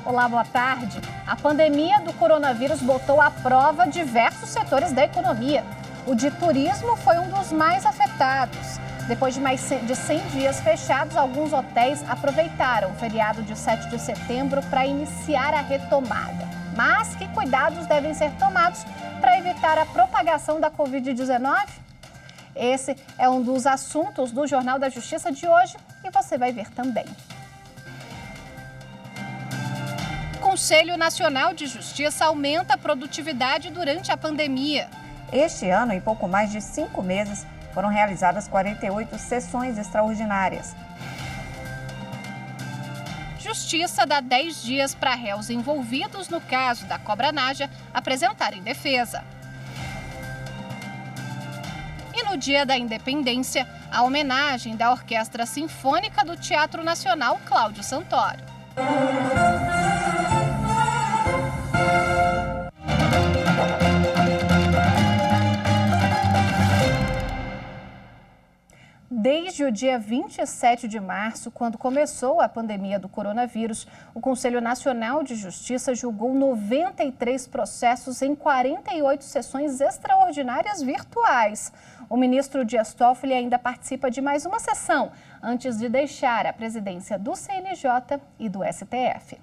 Olá, boa tarde. A pandemia do coronavírus botou à prova diversos setores da economia. O de turismo foi um dos mais afetados. Depois de mais de 100 dias fechados, alguns hotéis aproveitaram o feriado de 7 de setembro para iniciar a retomada. Mas que cuidados devem ser tomados para evitar a propagação da Covid-19? Esse é um dos assuntos do Jornal da Justiça de hoje e você vai ver também. O Conselho Nacional de Justiça aumenta a produtividade durante a pandemia. Este ano, em pouco mais de 5 meses, foram realizadas 48 sessões extraordinárias. Justiça dá 10 dias para réus envolvidos no caso da Cobra Naja apresentarem defesa. E no Dia da Independência, a homenagem da Orquestra Sinfônica do Teatro Nacional Cláudio Santoro. Desde o dia 27 de março, quando começou a pandemia do coronavírus, o Conselho Nacional de Justiça julgou 93 processos em 48 sessões extraordinárias virtuais. O ministro Dias Toffoli ainda participa de mais uma sessão, antes de deixar a presidência do CNJ e do STF.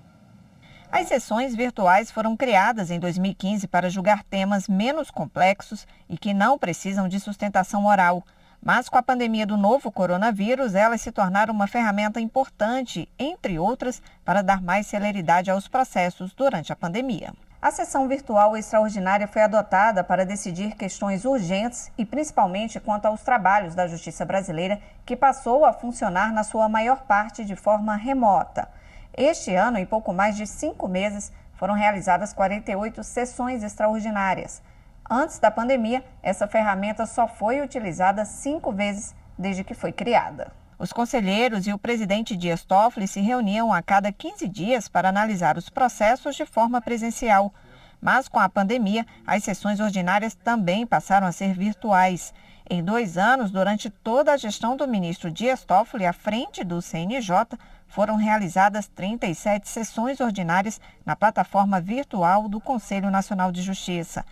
As sessões virtuais foram criadas em 2015 para julgar temas menos complexos e que não precisam de sustentação oral. Mas com a pandemia do novo coronavírus, elas se tornaram uma ferramenta importante, entre outras, para dar mais celeridade aos processos durante a pandemia. A sessão virtual extraordinária foi adotada para decidir questões urgentes e principalmente quanto aos trabalhos da Justiça brasileira, que passou a funcionar na sua maior parte de forma remota. Este ano, em pouco mais de 5 meses, foram realizadas 48 sessões extraordinárias. Antes da pandemia, essa ferramenta só foi utilizada 5 vezes desde que foi criada. Os conselheiros e o presidente Dias Toffoli se reuniam a cada 15 dias para analisar os processos de forma presencial. Mas com a pandemia, as sessões ordinárias também passaram a ser virtuais. Em 2 anos, durante toda a gestão do ministro Dias Toffoli à frente do CNJ, foram realizadas 37 sessões ordinárias na plataforma virtual do Conselho Nacional de Justiça.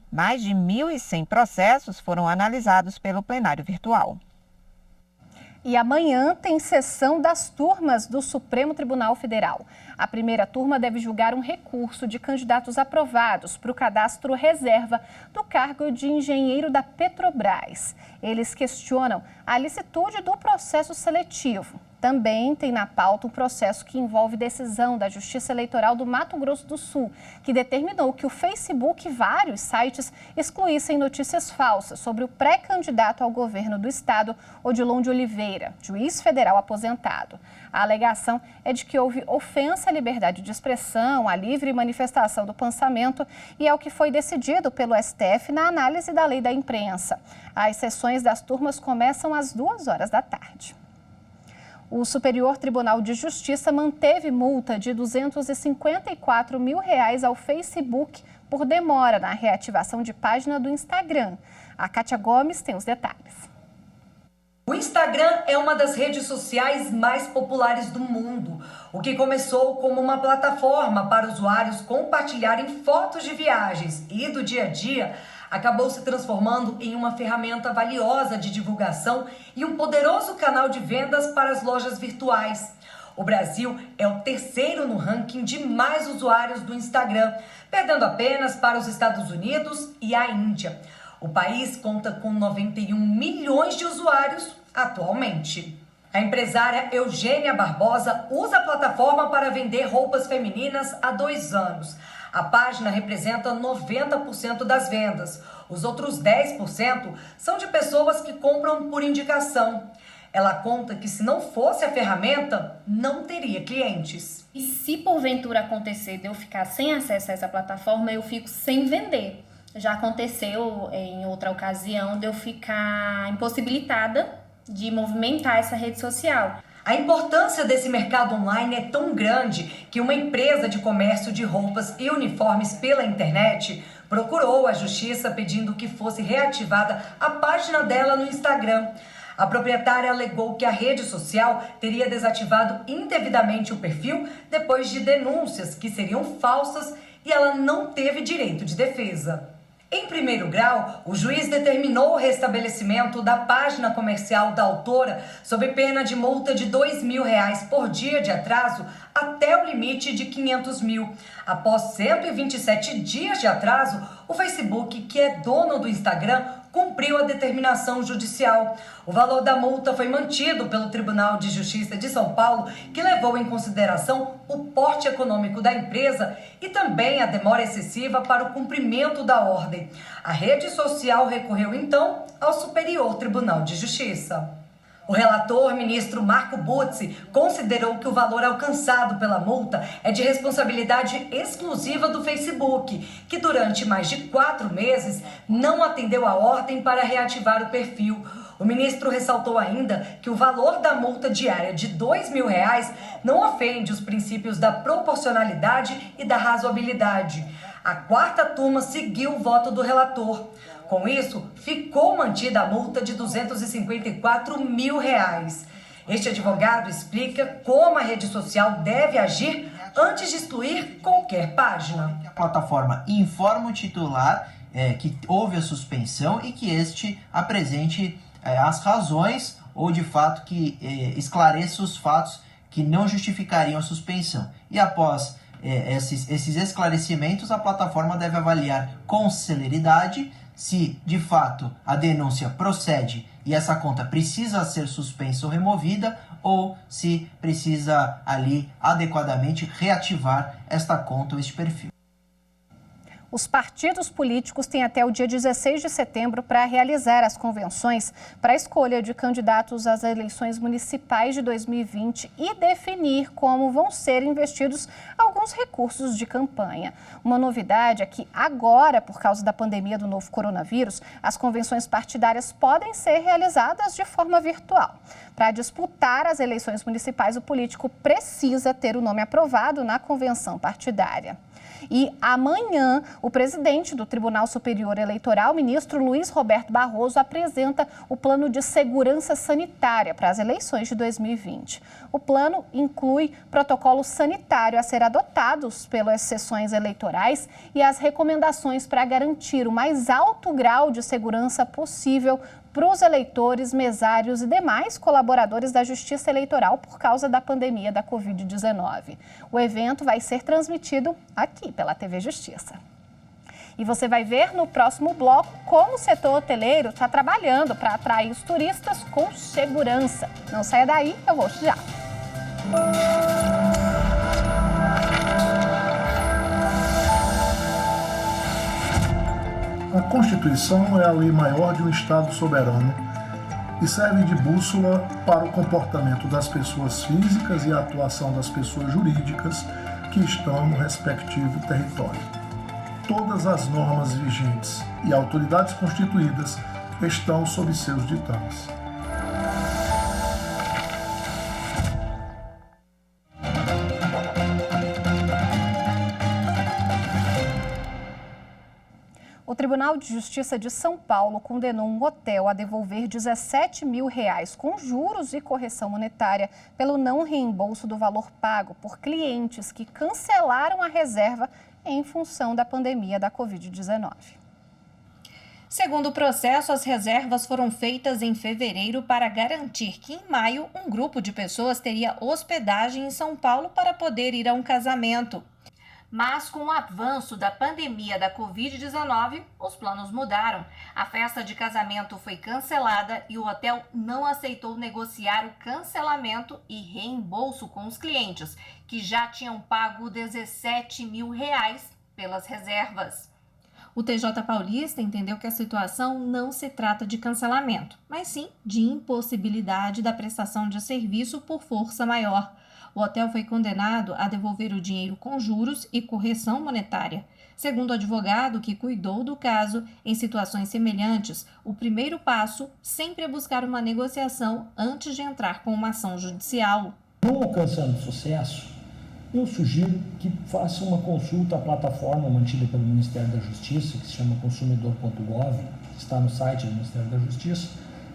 Mais de 1.100 processos foram analisados pelo plenário virtual. E amanhã tem sessão das turmas do Supremo Tribunal Federal. A primeira turma deve julgar um recurso de candidatos aprovados para o cadastro reserva do cargo de engenheiro da Petrobras. Eles questionam a licitude do processo seletivo. Também tem na pauta um processo que envolve decisão da Justiça Eleitoral do Mato Grosso do Sul, que determinou que o Facebook e vários sites excluíssem notícias falsas sobre o pré-candidato ao governo do estado, Odilon de Oliveira, juiz federal aposentado. A alegação é de que houve ofensa à liberdade de expressão, à livre manifestação do pensamento e é o que foi decidido pelo STF na análise da lei da imprensa. As sessões das turmas começam às 2 horas da tarde. O Superior Tribunal de Justiça manteve multa de R$ 254 mil ao Facebook por demora na reativação de página do Instagram. A Kátia Gomes tem os detalhes. O Instagram é uma das redes sociais mais populares do mundo, o que começou como uma plataforma para usuários compartilharem fotos de viagens e do dia a dia, acabou se transformando em uma ferramenta valiosa de divulgação e um poderoso canal de vendas para as lojas virtuais. O Brasil é o 3º no ranking de mais usuários do Instagram, perdendo apenas para os Estados Unidos e a Índia. O país conta com 91 milhões de usuários atualmente. A empresária Eugênia Barbosa usa a plataforma para vender roupas femininas há 2 anos. A página representa 90% das vendas. Os outros 10% são de pessoas que compram por indicação. Ela conta que se não fosse a ferramenta, não teria clientes. E se porventura acontecer de eu ficar sem acesso a essa plataforma, eu fico sem vender. Já aconteceu em outra ocasião de eu ficar impossibilitada de movimentar essa rede social. A importância desse mercado online é tão grande que uma empresa de comércio de roupas e uniformes pela internet procurou a justiça pedindo que fosse reativada a página dela no Instagram. A proprietária alegou que a rede social teria desativado indevidamente o perfil depois de denúncias que seriam falsas e ela não teve direito de defesa. Em primeiro grau, o juiz determinou o restabelecimento da página comercial da autora sob pena de multa de R$2.000 por dia de atraso até o limite de R$500.000. Após 127 dias de atraso, o Facebook, que é dono do Instagram, cumpriu a determinação judicial. O valor da multa foi mantido pelo Tribunal de Justiça de São Paulo, que levou em consideração o porte econômico da empresa e também a demora excessiva para o cumprimento da ordem. A rede social recorreu então ao Superior Tribunal de Justiça. O relator, ministro Marco Butzi, considerou que o valor alcançado pela multa é de responsabilidade exclusiva do Facebook, que durante mais de 4 meses não atendeu a ordem para reativar o perfil. O ministro ressaltou ainda que o valor da multa diária de R$2.000 não ofende os princípios da proporcionalidade e da razoabilidade. A quarta turma seguiu o voto do relator. Com isso, ficou mantida a multa de R$254.000. Este advogado explica como a rede social deve agir antes de excluir qualquer página. A plataforma informa o titular que houve a suspensão e que este apresente as razões ou, de fato, que esclareça os fatos que não justificariam a suspensão. E após esses esclarecimentos, a plataforma deve avaliar com celeridade se, de fato, a denúncia procede e essa conta precisa ser suspensa ou removida, ou se precisa ali adequadamente reativar esta conta ou este perfil. Os partidos políticos têm até o dia 16 de setembro para realizar as convenções para a escolha de candidatos às eleições municipais de 2020 e definir como vão ser investidos alguns recursos de campanha. Uma novidade é que agora, por causa da pandemia do novo coronavírus, as convenções partidárias podem ser realizadas de forma virtual. Para disputar as eleições municipais, o político precisa ter o nome aprovado na convenção partidária. E amanhã, o presidente do Tribunal Superior Eleitoral, ministro Luiz Roberto Barroso, apresenta o plano de segurança sanitária para as eleições de 2020. O plano inclui protocolo sanitário a ser adotados pelas sessões eleitorais e as recomendações para garantir o mais alto grau de segurança possível para os eleitores, mesários e demais colaboradores da Justiça Eleitoral por causa da pandemia da Covid-19. O evento vai ser transmitido aqui pela TV Justiça. E você vai ver no próximo bloco como o setor hoteleiro está trabalhando para atrair os turistas com segurança. Não saia daí, eu volto já. A Constituição é a lei maior de um Estado soberano e serve de bússola para o comportamento das pessoas físicas e a atuação das pessoas jurídicas que estão no respectivo território. Todas as normas vigentes e autoridades constituídas estão sob seus ditames. O Tribunal de Justiça de São Paulo condenou um hotel a devolver R$17.000 com juros e correção monetária pelo não reembolso do valor pago por clientes que cancelaram a reserva em função da pandemia da Covid-19. Segundo o processo, as reservas foram feitas em fevereiro para garantir que em maio um grupo de pessoas teria hospedagem em São Paulo para poder ir a um casamento. Mas com o avanço da pandemia da Covid-19, os planos mudaram. A festa de casamento foi cancelada e o hotel não aceitou negociar o cancelamento e reembolso com os clientes, que já tinham pago R$17.000 pelas reservas. O TJ Paulista entendeu que a situação não se trata de cancelamento, mas sim de impossibilidade da prestação de serviço por força maior. O hotel foi condenado a devolver o dinheiro com juros e correção monetária. Segundo o advogado que cuidou do caso, em situações semelhantes, o primeiro passo sempre é buscar uma negociação antes de entrar com uma ação judicial. Não alcançando sucesso, eu sugiro que faça uma consulta à plataforma mantida pelo Ministério da Justiça, que se chama consumidor.gov, que está no site do Ministério da Justiça,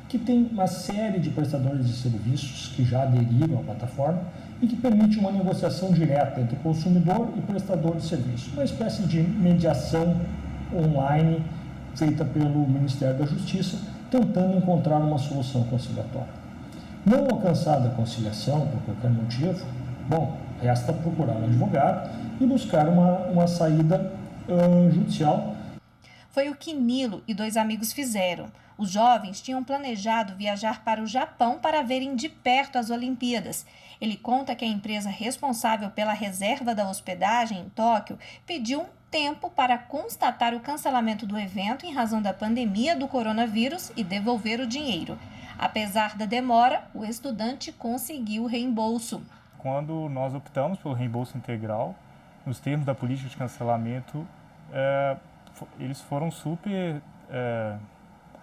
que tem uma série de prestadores de serviços que já aderiram à plataforma e que permite uma negociação direta entre consumidor e prestador de serviço, uma espécie de mediação online feita pelo Ministério da Justiça, tentando encontrar uma solução conciliatória. Não alcançada a conciliação por qualquer motivo, resta procurar um advogado e buscar uma saída judicial. Foi o que Nilo e 2 amigos fizeram. Os jovens tinham planejado viajar para o Japão para verem de perto as Olimpíadas. Ele conta que a empresa responsável pela reserva da hospedagem em Tóquio pediu um tempo para constatar o cancelamento do evento em razão da pandemia do coronavírus e devolver o dinheiro. Apesar da demora, o estudante conseguiu o reembolso. Quando nós optamos pelo reembolso integral, nos termos da política de cancelamento, eles foram super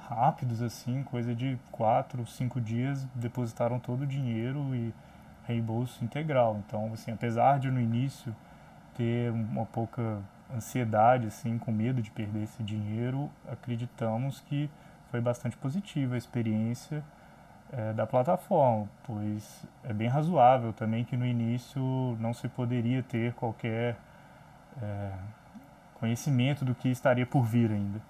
rápidos, assim, coisa de 4, 5 dias, depositaram todo o dinheiro e reembolso integral. Então, assim, apesar de no início ter uma pouca ansiedade, assim, com medo de perder esse dinheiro, acreditamos que foi bastante positiva a experiência da plataforma, pois é bem razoável também que no início não se poderia ter qualquer conhecimento do que estaria por vir ainda.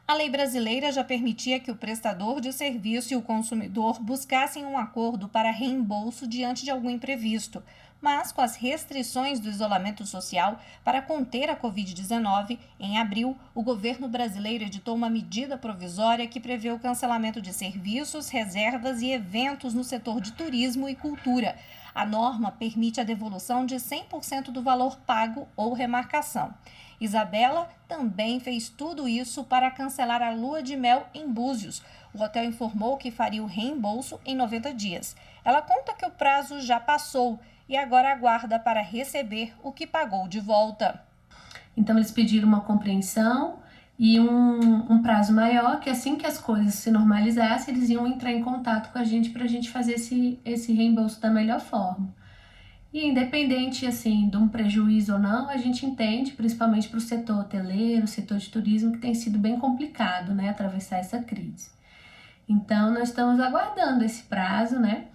A lei brasileira já permitia que o prestador de serviço e o consumidor buscassem um acordo para reembolso diante de algum imprevisto. Mas, com as restrições do isolamento social para conter a Covid-19, em abril, o governo brasileiro editou uma medida provisória que prevê o cancelamento de serviços, reservas e eventos no setor de turismo e cultura. A norma permite a devolução de 100% do valor pago ou remarcação. Isabela também fez tudo isso para cancelar a lua de mel em Búzios. O hotel informou que faria o reembolso em 90 dias. Ela conta que o prazo já passou e agora aguarda para receber o que pagou de volta. Então, eles pediram uma compreensão e um prazo maior, que assim que as coisas se normalizassem, eles iam entrar em contato com a gente para a gente fazer esse reembolso da melhor forma. E independente, assim, de um prejuízo ou não, a gente entende, principalmente para o setor hoteleiro, setor de turismo, que tem sido bem complicado, né, atravessar essa crise. Então, nós estamos aguardando esse prazo, né,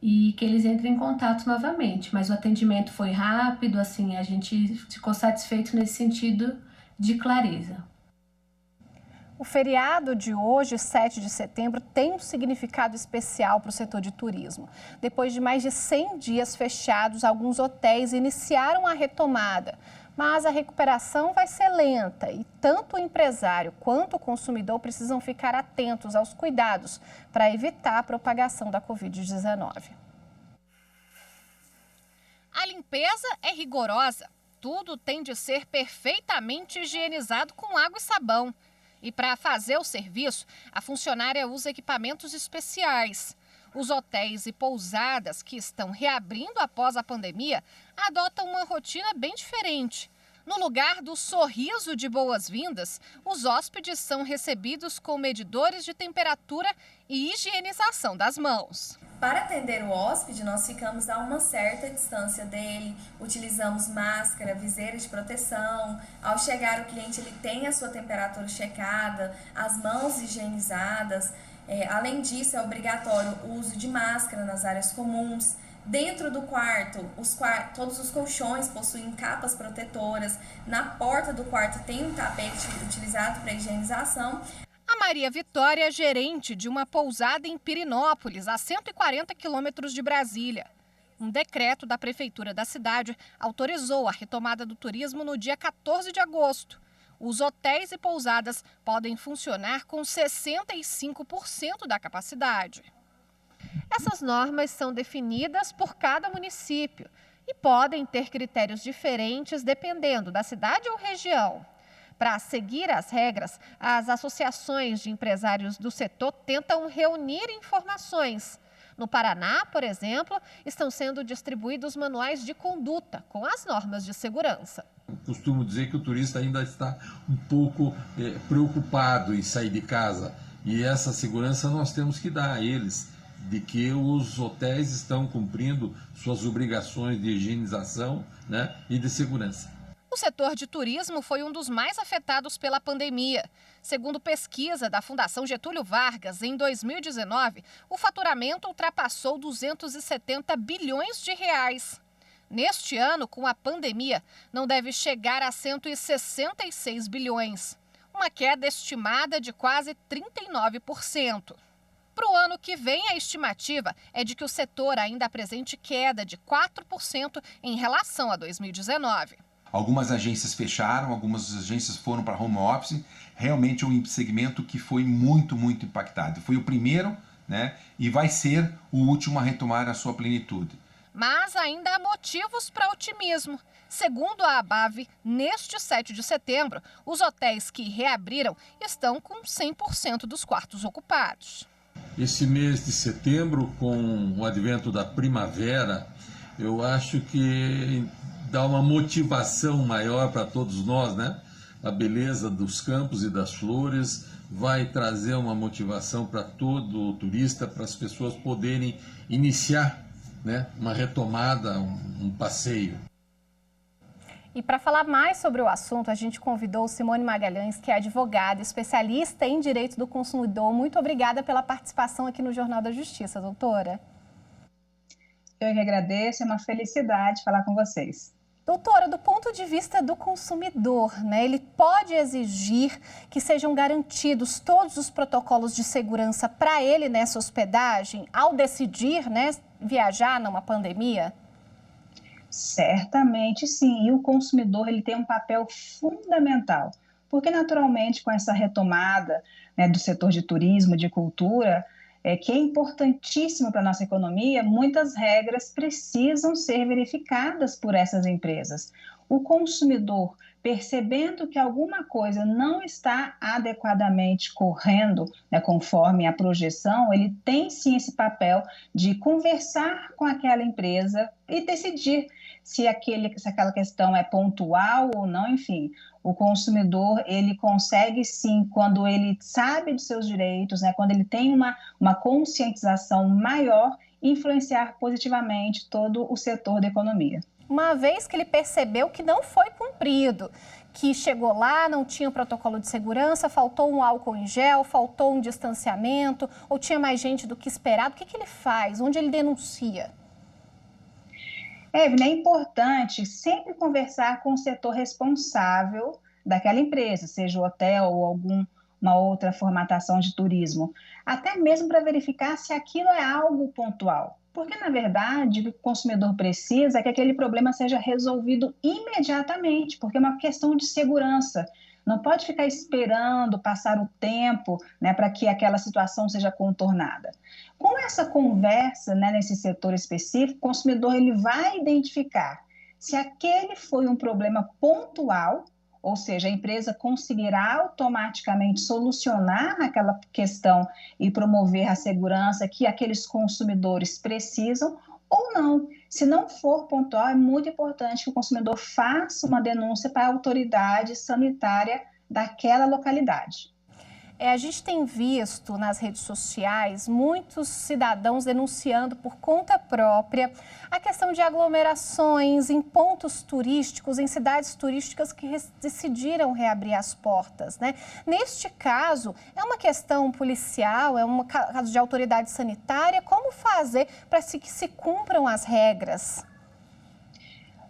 e que eles entrem em contato novamente. Mas o atendimento foi rápido, assim, a gente ficou satisfeito nesse sentido de clareza. O feriado de hoje, 7 de setembro, tem um significado especial para o setor de turismo. Depois de mais de 100 dias fechados, alguns hotéis iniciaram a retomada. Mas a recuperação vai ser lenta e tanto o empresário quanto o consumidor precisam ficar atentos aos cuidados para evitar a propagação da Covid-19. A limpeza é rigorosa. Tudo tem de ser perfeitamente higienizado com água e sabão. E para fazer o serviço, a funcionária usa equipamentos especiais. Os hotéis e pousadas que estão reabrindo após a pandemia adotam uma rotina bem diferente. No lugar do sorriso de boas-vindas, os hóspedes são recebidos com medidores de temperatura e higienização das mãos. Para atender o hóspede, nós ficamos a uma certa distância dele, utilizamos máscara, viseira de proteção. Ao chegar, o cliente ele tem a sua temperatura checada, as mãos higienizadas. Além disso, é obrigatório o uso de máscara nas áreas comuns. Dentro do quarto, todos os colchões possuem capas protetoras. Na porta do quarto tem um tapete utilizado para higienização. A Maria Vitória é gerente de uma pousada em Pirinópolis, a 140 quilômetros de Brasília. Um decreto da prefeitura da cidade autorizou a retomada do turismo no dia 14 de agosto. Os hotéis e pousadas podem funcionar com 65% da capacidade. Essas normas são definidas por cada município e podem ter critérios diferentes dependendo da cidade ou região. Para seguir as regras, as associações de empresários do setor tentam reunir informações, No Paraná, por exemplo, estão sendo distribuídos manuais de conduta com as normas de segurança. Costumo dizer que o turista ainda está um pouco preocupado em sair de casa, e essa segurança nós temos que dar a eles, de que os hotéis estão cumprindo suas obrigações de higienização, né, e de segurança. O setor de turismo foi um dos mais afetados pela pandemia. Segundo pesquisa da Fundação Getúlio Vargas, em 2019, o faturamento ultrapassou 270 bilhões de reais. Neste ano, com a pandemia, não deve chegar a 166 bilhões, uma queda estimada de quase 39%. Para o ano que vem, a estimativa é de que o setor ainda apresente queda de 4% em relação a 2019. Algumas agências fecharam, algumas agências foram para home office. Realmente é um segmento que foi muito impactado. Foi o primeiro, né, e vai ser o último a retomar a sua plenitude. Mas ainda há motivos para otimismo. Segundo a ABAV, neste 7 de setembro, os hotéis que reabriram estão com 100% dos quartos ocupados. Esse mês de setembro, com o advento da primavera, eu acho que dá uma motivação maior para todos nós, né? A beleza dos campos e das flores vai trazer uma motivação para todo o turista, para as pessoas poderem iniciar, né, uma retomada, um passeio. E para falar mais sobre o assunto, a gente convidou Simone Magalhães, que é advogada, especialista em direito do consumidor. Muito obrigada pela participação aqui no Jornal da Justiça, doutora. Eu que agradeço, é uma felicidade falar com vocês. Doutora, do ponto de vista do consumidor, né, ele pode exigir que sejam garantidos todos os protocolos de segurança para ele nessa hospedagem, ao decidir, né, viajar numa pandemia? Certamente sim, e o consumidor ele tem um papel fundamental, porque naturalmente com essa retomada, né, do setor de turismo, de cultura, que é importantíssimo para a nossa economia, muitas regras precisam ser verificadas por essas empresas. O consumidor, percebendo que alguma coisa não está adequadamente correndo, né, conforme a projeção, ele tem sim esse papel de conversar com aquela empresa e decidir se aquela questão é pontual ou não, enfim. O consumidor, ele consegue sim, quando ele sabe de seus direitos, né, quando ele tem uma conscientização maior, influenciar positivamente todo o setor da economia. Uma vez que ele percebeu que não foi cumprido, que chegou lá, não tinha protocolo de segurança, faltou um álcool em gel, faltou um distanciamento, ou tinha mais gente do que esperado, o que ele faz? Onde ele denuncia? Evelyn, é importante sempre conversar com o setor responsável daquela empresa, seja o hotel ou alguma outra formatação de turismo, até mesmo para verificar se aquilo é algo pontual. Porque, na verdade, o que o consumidor precisa é que aquele problema seja resolvido imediatamente, porque é uma questão de segurança. Não pode ficar esperando passar o tempo, né, para que aquela situação seja contornada. Com essa conversa, né, nesse setor específico, o consumidor ele vai identificar se aquele foi um problema pontual, ou seja, a empresa conseguirá automaticamente solucionar aquela questão e promover a segurança que aqueles consumidores precisam ou não. Se não for pontual, é muito importante que o consumidor faça uma denúncia para a autoridade sanitária daquela localidade. A gente tem visto nas redes sociais muitos cidadãos denunciando por conta própria a questão de aglomerações em pontos turísticos, em cidades turísticas que decidiram reabrir as portas, né? Neste caso, é uma questão policial, é um caso de autoridade sanitária. Como fazer para que se cumpram as regras?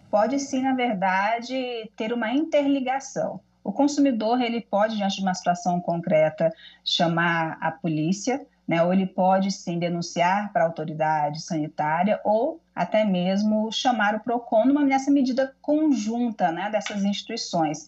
Pode sim, na verdade, ter uma interligação. O consumidor, ele pode, diante de uma situação concreta, chamar a polícia, né, ou ele pode, sim, denunciar para a autoridade sanitária ou até mesmo chamar o PROCON nessa medida conjunta, né, dessas instituições.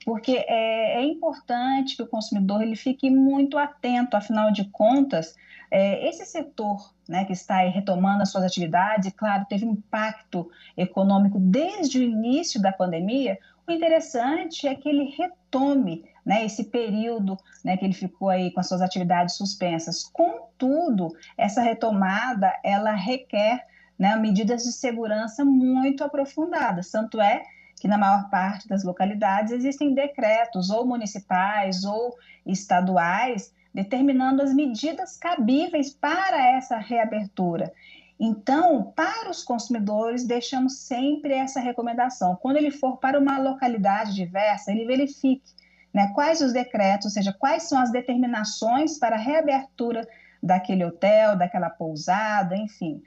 Porque é importante que o consumidor ele fique muito atento, afinal de contas, esse setor, né, que está aí retomando as suas atividades, claro, teve um impacto econômico desde o início da pandemia. O interessante é que ele retome né, esse período, né, que ele ficou aí com as suas atividades suspensas. Contudo, essa retomada, ela requer, né, medidas de segurança muito aprofundadas, tanto é que na maior parte das localidades existem decretos ou municipais ou estaduais determinando as medidas cabíveis para essa reabertura. Então, para os consumidores, deixamos sempre essa recomendação. Quando ele for para uma localidade diversa, ele verifique, né, quais os decretos, ou seja, quais são as determinações para a reabertura daquele hotel, daquela pousada, enfim,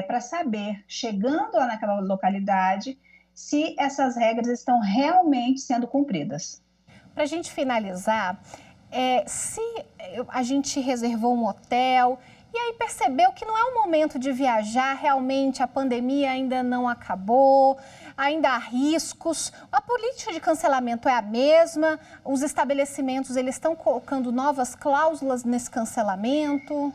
para saber, chegando lá naquela localidade, se essas regras estão realmente sendo cumpridas. Para a gente finalizar, se a gente reservou um hotel e aí percebeu que não é o momento de viajar, realmente a pandemia ainda não acabou, ainda há riscos, a política de cancelamento é a mesma, os estabelecimentos eles estão colocando novas cláusulas nesse cancelamento?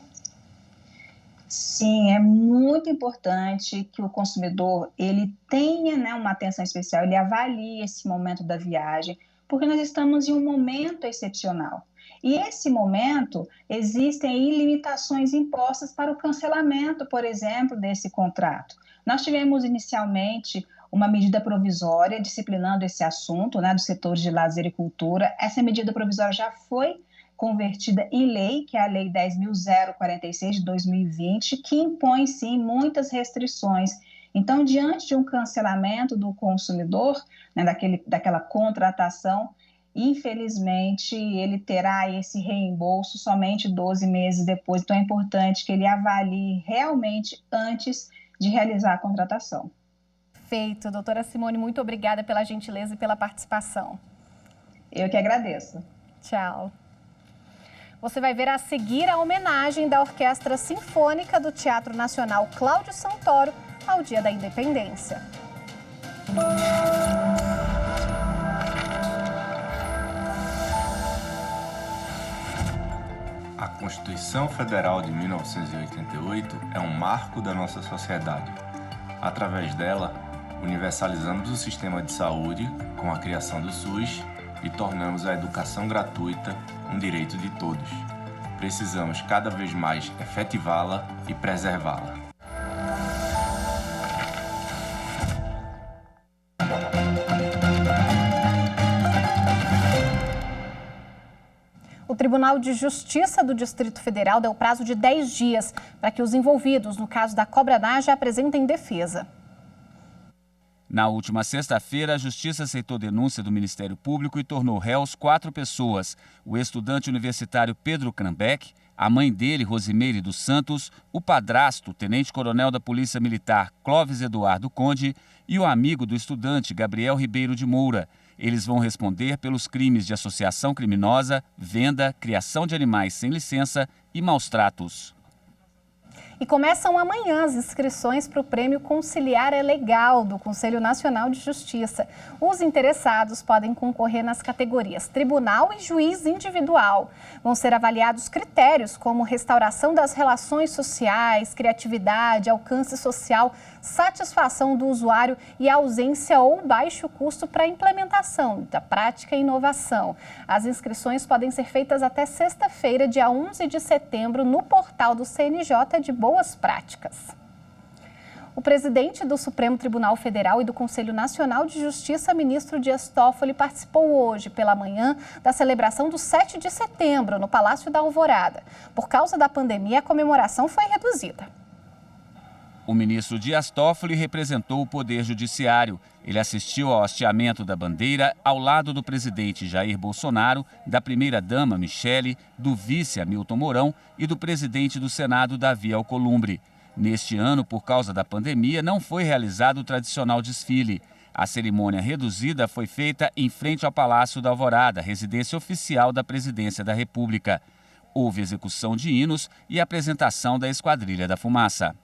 Sim, é muito importante que o consumidor ele tenha, né, uma atenção especial, ele avalie esse momento da viagem, porque nós estamos em um momento excepcional. E esse momento, existem aí limitações impostas para o cancelamento, por exemplo, desse contrato. Nós tivemos inicialmente uma medida provisória disciplinando esse assunto, né, dos setores de lazer e cultura. Essa medida provisória já foi convertida em lei, que é a Lei 10.046 de 2020, que impõe, sim, muitas restrições. Então, diante de um cancelamento do consumidor, né, daquela contratação, infelizmente, ele terá esse reembolso somente 12 meses depois. Então, é importante que ele avalie realmente antes de realizar a contratação. Perfeito. Doutora Simone, muito obrigada pela gentileza e pela participação. Eu que agradeço. Tchau. Você vai ver a seguir a homenagem da Orquestra Sinfônica do Teatro Nacional Cláudio Santoro ao Dia da Independência. A Constituição Federal de 1988 é um marco da nossa sociedade. Através dela, universalizamos o sistema de saúde com a criação do SUS e tornamos a educação gratuita um direito de todos. Precisamos cada vez mais efetivá-la e preservá-la. O Tribunal de Justiça do Distrito Federal deu prazo de 10 dias para que os envolvidos no caso da Cobra Naja apresentem defesa. Na última sexta-feira, a Justiça aceitou denúncia do Ministério Público e tornou réus 4 pessoas. O estudante universitário Pedro Krambeck, a mãe dele, Rosimeire dos Santos, o padrasto, tenente-coronel da Polícia Militar Clóvis Eduardo Conde e o amigo do estudante, Gabriel Ribeiro de Moura. Eles vão responder pelos crimes de associação criminosa, venda, criação de animais sem licença e maus-tratos. E começam amanhã as inscrições para o Prêmio Conciliar é Legal do Conselho Nacional de Justiça. Os interessados podem concorrer nas categorias Tribunal e Juiz Individual. Vão ser avaliados critérios como restauração das relações sociais, criatividade, alcance social, satisfação do usuário e ausência ou baixo custo para a implementação da prática e inovação. As inscrições podem ser feitas até sexta-feira, dia 11 de setembro, no portal do CNJ de Boas Práticas. O presidente do Supremo Tribunal Federal e do Conselho Nacional de Justiça, ministro Dias Toffoli, participou hoje pela manhã da celebração do 7 de setembro no Palácio da Alvorada. Por causa da pandemia, a comemoração foi reduzida. O ministro Dias Toffoli representou o Poder Judiciário. Ele assistiu ao hasteamento da bandeira ao lado do presidente Jair Bolsonaro, da primeira-dama Michele, do vice Hamilton Mourão e do presidente do Senado, Davi Alcolumbre. Neste ano, por causa da pandemia, não foi realizado o tradicional desfile. A cerimônia reduzida foi feita em frente ao Palácio da Alvorada, residência oficial da Presidência da República. Houve execução de hinos e apresentação da Esquadrilha da Fumaça.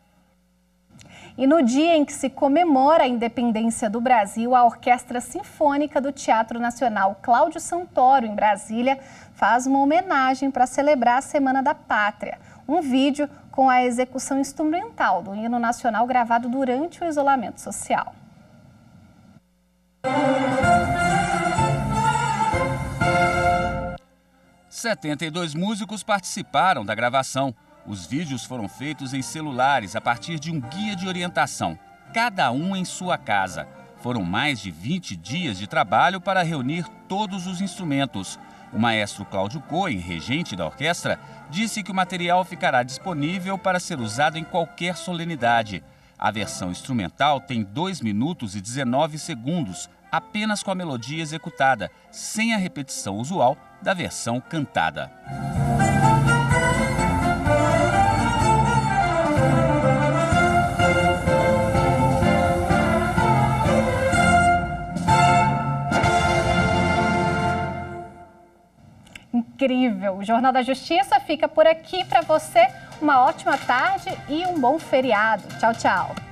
E no dia em que se comemora a independência do Brasil, a Orquestra Sinfônica do Teatro Nacional Cláudio Santoro, em Brasília, faz uma homenagem para celebrar a Semana da Pátria. Um vídeo com a execução instrumental do hino nacional gravado durante o isolamento social. 72 músicos participaram da gravação. Os vídeos foram feitos em celulares a partir de um guia de orientação, cada um em sua casa. Foram mais de 20 dias de trabalho para reunir todos os instrumentos. O maestro Cláudio Cohen, regente da orquestra, disse que o material ficará disponível para ser usado em qualquer solenidade. A versão instrumental tem 2 minutos e 19 segundos, apenas com a melodia executada, sem a repetição usual da versão cantada. Incrível! O Jornal da Justiça fica por aqui para você. Uma ótima tarde e um bom feriado. Tchau, tchau.